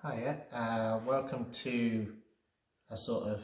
Hiya, welcome to a sort of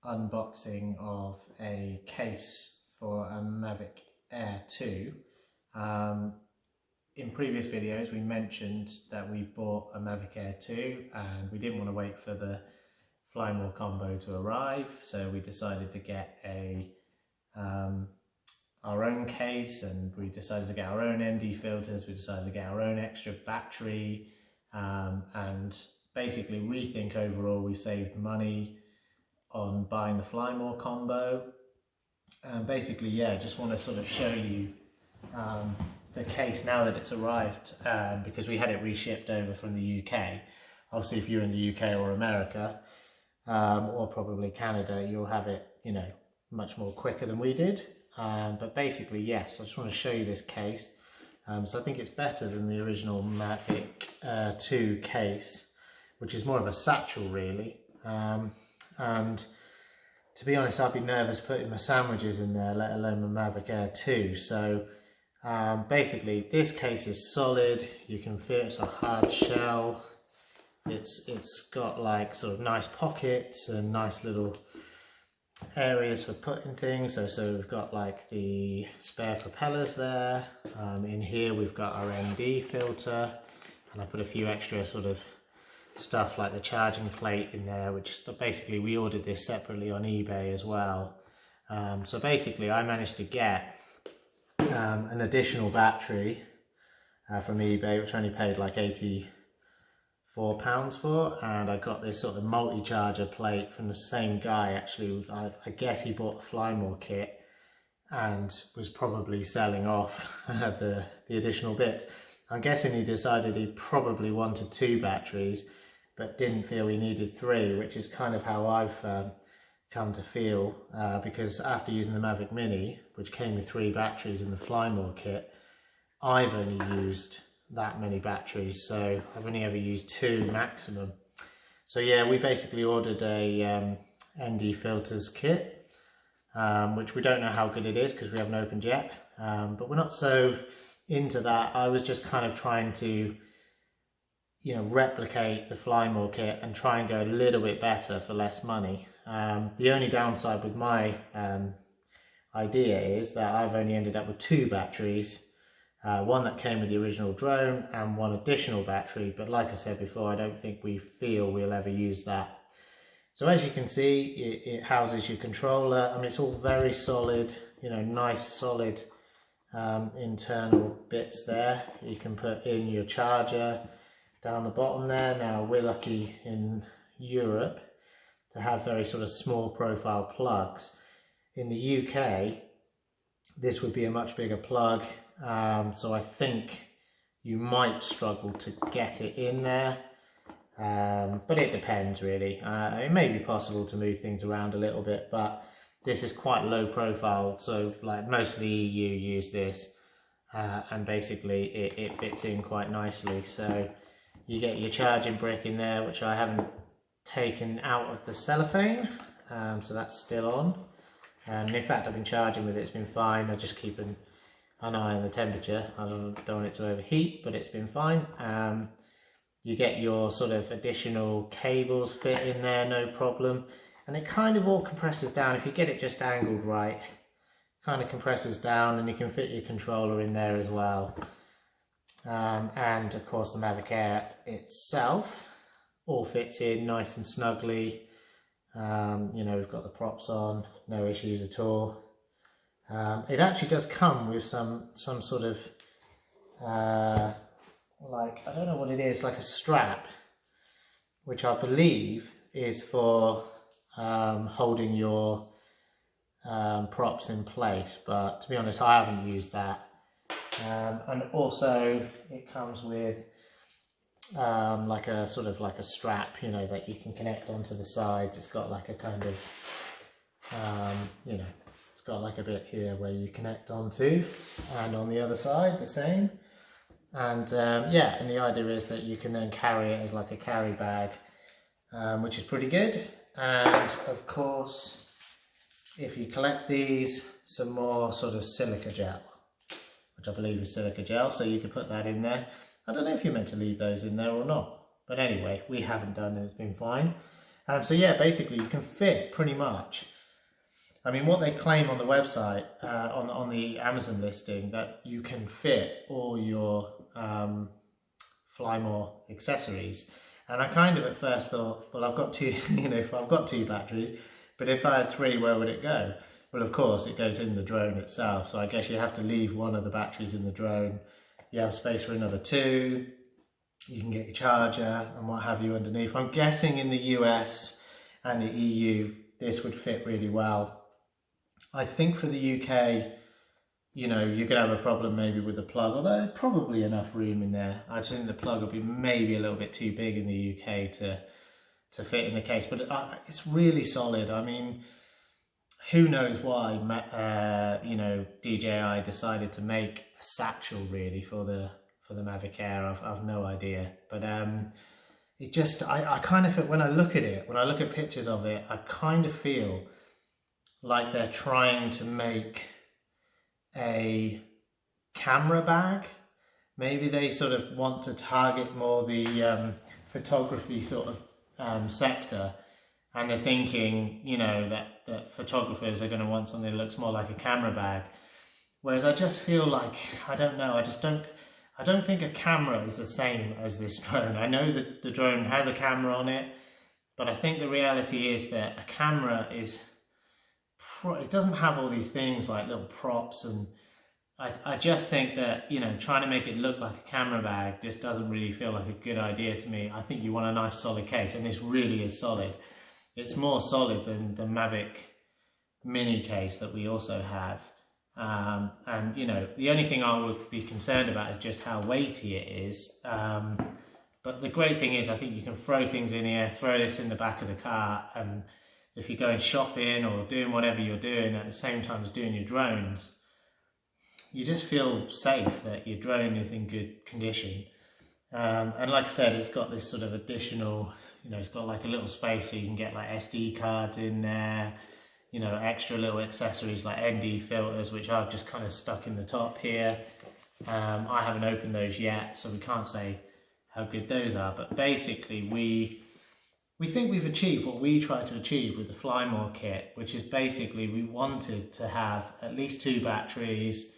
unboxing of a case for a Mavic Air 2. In previous videos we mentioned that we bought a Mavic Air 2 and we didn't want to wait for the Fly More combo to arrive, so we decided to get our own case, and we decided to get our own ND filters, we decided to get our own extra battery, and basically we think overall we saved money on buying the Fly More combo. And basically, yeah, just want to sort of show you the case now that it's arrived, because we had it reshipped over from the UK. Obviously if you're in the UK or America, or probably Canada, you'll have it, you know, much more quicker than we did. But basically, yes, I just want to show you this case. So I think it's better than the original Mavic 2 case, which is more of a satchel really. And to be honest, I'd be nervous putting my sandwiches in there, let alone my Mavic Air 2. So basically this case is solid. You can feel it's a hard shell. It's got like sort of nice pockets and nice little areas for putting things. So we've got like the spare propellers there. In here we've got our ND filter, and I put a few extra sort of stuff like the charging plate in there, which basically we ordered this separately on eBay as well. So basically I managed to get an additional battery from eBay, which I only paid like £84 for, and I got this sort of multi-charger plate from the same guy. Actually, I guess he bought the Fly More kit and was probably selling off the additional bits. I'm guessing he decided he probably wanted 2 batteries but didn't feel he needed 3, which is kind of how I've come to feel, because after using the Mavic Mini, which came with 3 batteries in the Fly More kit, I've only used that many batteries, so I've only ever used 2 maximum. So yeah, we basically ordered a ND filters kit, which we don't know how good it is because we haven't opened yet, but we're not so into that. I was just kind of trying to, you know, replicate the Fly More kit and try and go a little bit better for less money. The only downside with my idea is that I've only ended up with 2 batteries. One that came with the original drone and 1 additional battery, but like I said before, I don't think we feel we'll ever use that. So as you can see, it houses your controller. I mean, it's all very solid, you know, nice solid internal bits there. You can put in your charger down the bottom there. Now we're lucky in Europe to have very sort of small profile plugs. In the UK, this would be a much bigger plug. So I think you might struggle to get it in there, but it depends really. It may be possible to move things around a little bit, but this is quite low profile, so like most of the EU use this, and basically it fits in quite nicely. So you get your charging brick in there, which I haven't taken out of the cellophane, so that's still on. And in fact I've been charging with it, it's been fine. I just keep an eye on the temperature. I don't want it to overheat, but it's been fine. You get your sort of additional cables fit in there, no problem. And it kind of all compresses down. If you get it just angled right, kind of compresses down, and you can fit your controller in there as well. And of course the Mavic Air itself all fits in nice and snugly. You know, we've got the props on, no issues at all. It actually does come with some sort of like, I don't know what it is, like a strap, which I believe is for holding your props in place, but to be honest I haven't used that. And also it comes with like a sort of like a strap, you know, that you can connect onto the sides. It's got like a kind of you know, it's got like a bit here where you connect onto, and on the other side the same. And yeah, and the idea is that you can then carry it as like a carry bag, which is pretty good. And of course, if you collect these, some more sort of silica gel, which I believe is silica gel, so you can put that in there. I don't know if you're meant to leave those in there or not, But anyway, we haven't done and it's been fine. So yeah, basically you can fit pretty much. I mean, what they claim on the website, on the Amazon listing, that you can fit all your Flymore accessories. And I kind of at first thought, well, I've got two, if I've got 2 batteries, but if I had 3, where would it go? Well, of course, it goes in the drone itself. So I guess you have to leave one of the batteries in the drone. You have space for another 2. You can get your charger and what have you underneath. I'm guessing in the US and the EU, this would fit really well. I think for the UK, you could have a problem maybe with the plug, although there's probably enough room in there. I think the plug would be maybe a little bit too big in the UK to fit in the case, but it's really solid. I mean, who knows why, DJI decided to make a satchel really for the Mavic Air. I've no idea, but it just, I kind of feel, when I look at pictures of it, I kind of feel like they're trying to make a camera bag. Maybe they sort of want to target more the photography sort of sector, and they're thinking, that photographers are going to want something that looks more like a camera bag. Whereas I just feel like, I don't know, I don't think a camera is the same as this drone. I know that the drone has a camera on it, but I think the reality is that a camera it doesn't have all these things like little props, and I just think that, trying to make it look like a camera bag just doesn't really feel like a good idea to me. I think you want a nice solid case, and this really is solid. It's more solid than the Mavic mini case that we also have. And the only thing I would be concerned about is just how weighty it is. But the great thing is, I think you can throw things in here, throw this in the back of the car, and if you're going shopping or doing whatever you're doing at the same time as doing your drones, you just feel safe that your drone is in good condition. And like I said, it's got this sort of additional, it's got like a little space so you can get like SD cards in there, extra little accessories like ND filters, which I've just kind of stuck in the top here. I haven't opened those yet, so we can't say how good those are, but basically we think we've achieved what we tried to achieve with the Flymore kit, which is basically we wanted to have at least 2 batteries,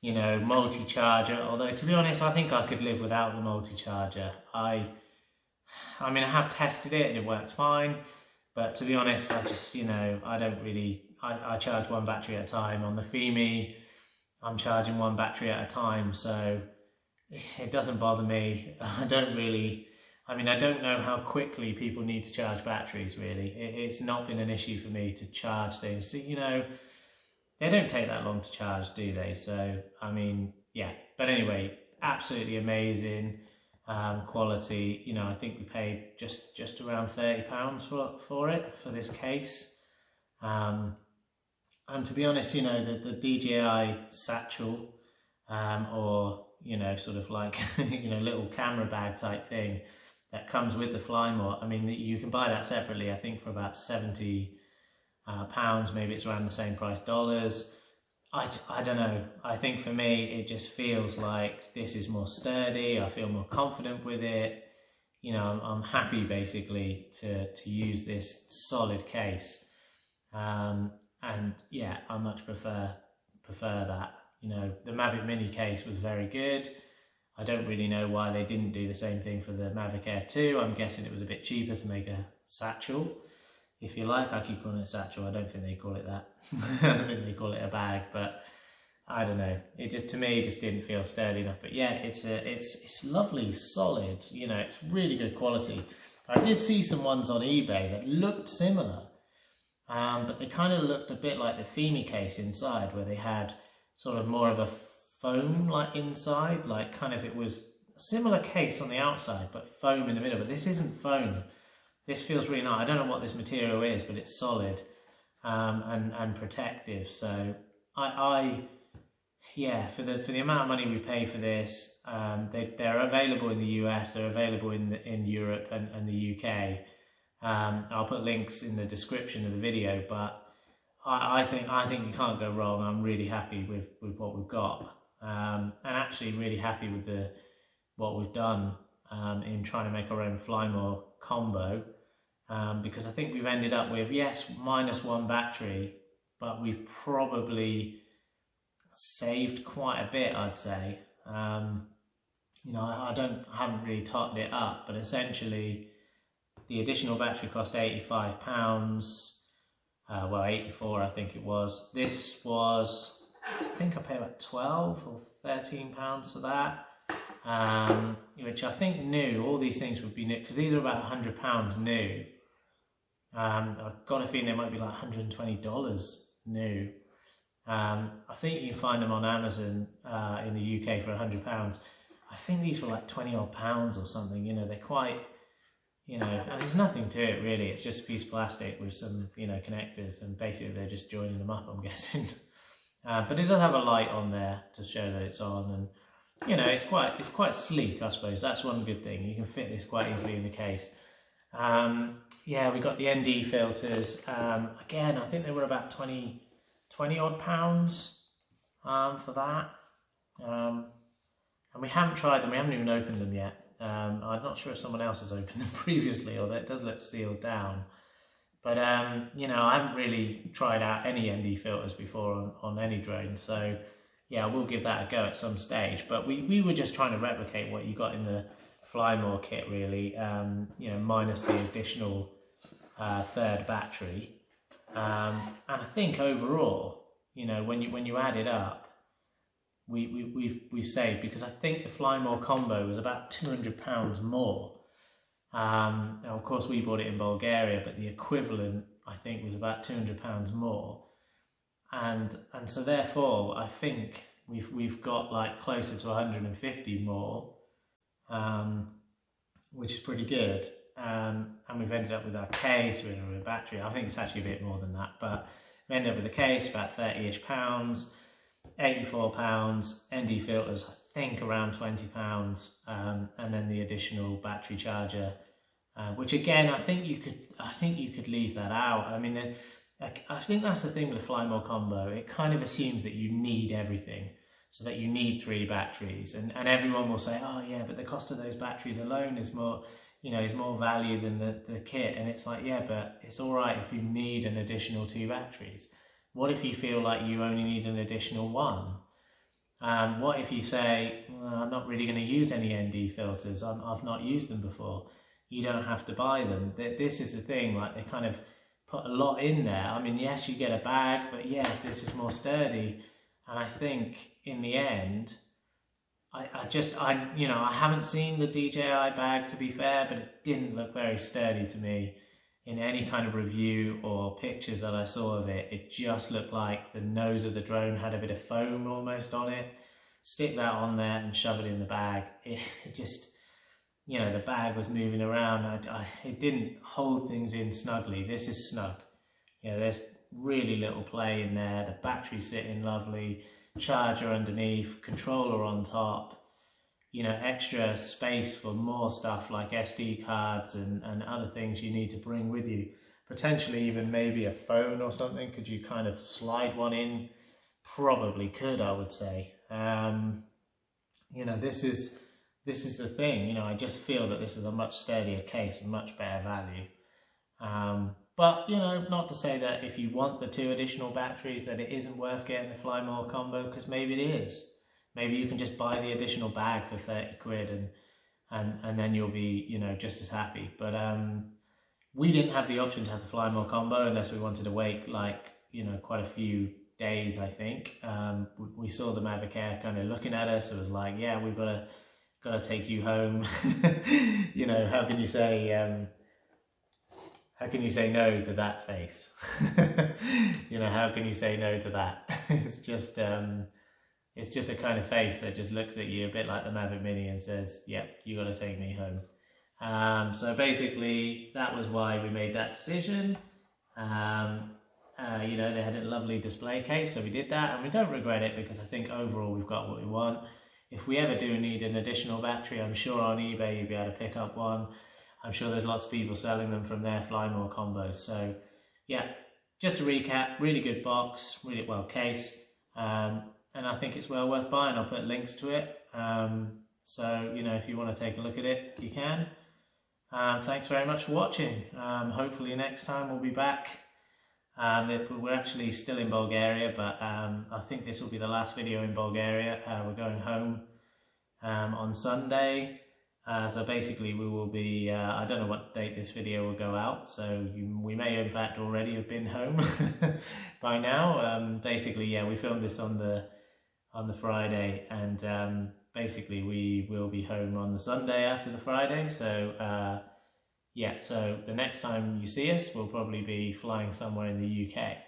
multi-charger, although to be honest, I think I could live without the multi-charger. I mean, I have tested it and it works fine, but to be honest, I just, I don't really, I charge 1 battery at a time. On the Fimi, I'm charging 1 battery at a time, so it doesn't bother me. I don't know how quickly people need to charge batteries, really. It's not been an issue for me to charge things. So, they don't take that long to charge, do they? So, I mean, yeah. But anyway, absolutely amazing quality. I think we paid just around £30 for it, for this case. And to be honest, the DJI satchel, or, sort of like, little camera bag type thing that comes with the Flymore. I mean, you can buy that separately, I think for about £70, maybe it's around the same price, dollars. I don't know. I think for me, it just feels like this is more sturdy. I feel more confident with it. I'm happy basically to use this solid case. And yeah, I much prefer that. The Mavic Mini case was very good. I don't really know why they didn't do the same thing for the Mavic Air 2. I'm guessing it was a bit cheaper to make a satchel, if you like. I keep calling it a satchel. I don't think they call it that. I think they call it a bag, but I don't know. It just, to me, just didn't feel sturdy enough. But yeah, it's lovely, solid. It's really good quality. I did see some ones on eBay that looked similar, but they kind of looked a bit like the Fimi case inside, where they had sort of more of a foam like inside, like kind of, it was a similar case on the outside but foam in the middle. But this isn't foam. This feels really nice. I don't know what this material is, but it's solid and protective. So yeah, for the amount of money we pay for this, they're available in the US, they're available in Europe and the UK. I'll put links in the description of the video, but I think you can't go wrong. I'm really happy with what we've got, and actually really happy with what we've done in trying to make our own Flymore combo, because I think we've ended up with, yes, -1 battery, but we've probably saved quite a bit, I'd say. You know, I haven't really totted it up, but essentially the additional battery cost £85. Well, 84 I think it was. This was, I think I paid about 12 or 13 pounds for that, which I think new. All these things would be new because these are about £100 new. I've got a feeling they might be like $120 new. I think you can find them on Amazon in the UK for £100. I think these were like 20 odd pounds or something. You know, they're quite, you know, and there's nothing to it really. It's just a piece of plastic with some, you know, connectors, and basically they're just joining them up, I'm guessing. But it does have a light on there to show that it's on, and you know, it's quite sleek, I suppose. That's one good thing. You can fit this quite easily in the case. Yeah, we got the ND filters. Again, I think they were about 20 odd pounds for that. And we haven't tried them. We haven't even opened them yet. I'm not sure if someone else has opened them previously, or that it does look sealed down. But you know, I haven't really tried out any ND filters before on any drone, so yeah, we'll give that a go at some stage. But we were just trying to replicate what you got in the Flymore kit, really. You know, minus the additional third battery. And I think overall, you know, when you add it up, we've saved, because I think the Flymore combo was about £200 more. Now of course we bought it in Bulgaria, but the equivalent I think was about £200 more, and so therefore I think we've got like closer to 150 more, which is pretty good. And we've ended up with our case, with a battery. I think it's actually a bit more than that, but we ended up with a case about £30-ish, £84, ND filters I think around £20, and then the additional battery charger, which again I think you could leave that out. I mean, I think that's the thing with the Flymore combo. It kind of assumes that you need everything, so that you need 3 batteries, and everyone will say, oh yeah, but the cost of those batteries alone is more, you know, is more value than the kit. And it's like, yeah, but it's all right if you need an additional 2 batteries. What if you feel like you only need an additional 1? What if you say, well, I'm not really going to use any ND filters, I've not used them before? You don't have to buy them. This is the thing, like they kind of put a lot in there. I mean, yes, you get a bag, but yeah, this is more sturdy. And I think in the end, I you know, I haven't seen the DJI bag, to be fair, but it didn't look very sturdy to me in any kind of review or pictures that I saw of it. It just looked like the nose of the drone had a bit of foam almost on it. Stick that on there and shove it in the bag. It just, you know, the bag was moving around. It didn't hold things in snugly. This is snug. You know, there's really little play in there. The battery's sitting lovely. Charger underneath, controller on top. You know, extra space for more stuff like SD cards and other things you need to bring with you. Potentially even maybe a phone or something. Could you kind of slide one in? Probably could, I would say. You know, this is the thing. You know, I just feel that this is a much sturdier case, much better value. But, you know, not to say that if you want the 2 additional batteries that it isn't worth getting the Flymore combo, because maybe it is. Maybe you can just buy the additional bag for 30 quid and then you'll be, you know, just as happy. But we didn't have the option to have the Flymore combo unless we wanted to wait, like, you know, quite a few days, I think. We saw the Mavic Air kind of looking at us. It was like, yeah, we've got to take you home. You know, how can you say no to that face? You know, how can you say no to that? It's just a kind of face that just looks at you a bit like the Mavic Mini and says, yep, you got to take me home. So basically, that was why we made that decision. You know, they had a lovely display case, so we did that, and we don't regret it, because I think overall we've got what we want. If we ever do need an additional battery, I'm sure on eBay you'll be able to pick up one. I'm sure there's lots of people selling them from their Flymore combos. So yeah, just to recap, really good box, really well case, and I think it's well worth buying. I'll put links to it. So, you know, if you want to take a look at it, you can. Thanks very much for watching. Hopefully next time we'll be back. We're actually still in Bulgaria, but I think this will be the last video in Bulgaria. We're going home on Sunday. So basically we will be, I don't know what date this video will go out, so we may in fact already have been home by now. Basically, yeah, we filmed this on the Friday, and basically we will be home on the Sunday after the Friday. So yeah, so the next time you see us, we'll probably be flying somewhere in the UK,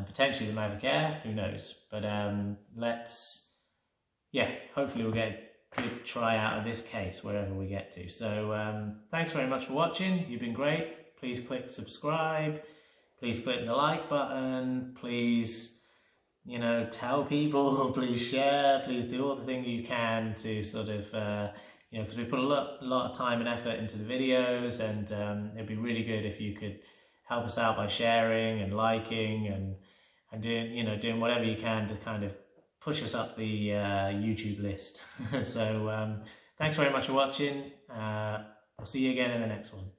potentially the Mavic Air, who knows. But yeah, hopefully we'll get a good try out of this case wherever we get to. So thanks very much for watching. You've been great. Please click subscribe. Please click the like button. Please, you know, tell people. Please share. Please do all the things you can to sort of, you know, because we put a lot of time and effort into the videos, and it'd be really good if you could help us out by sharing and liking and doing, you know, doing whatever you can to kind of push us up the YouTube list. So thanks very much for watching. I'll see you again in the next one.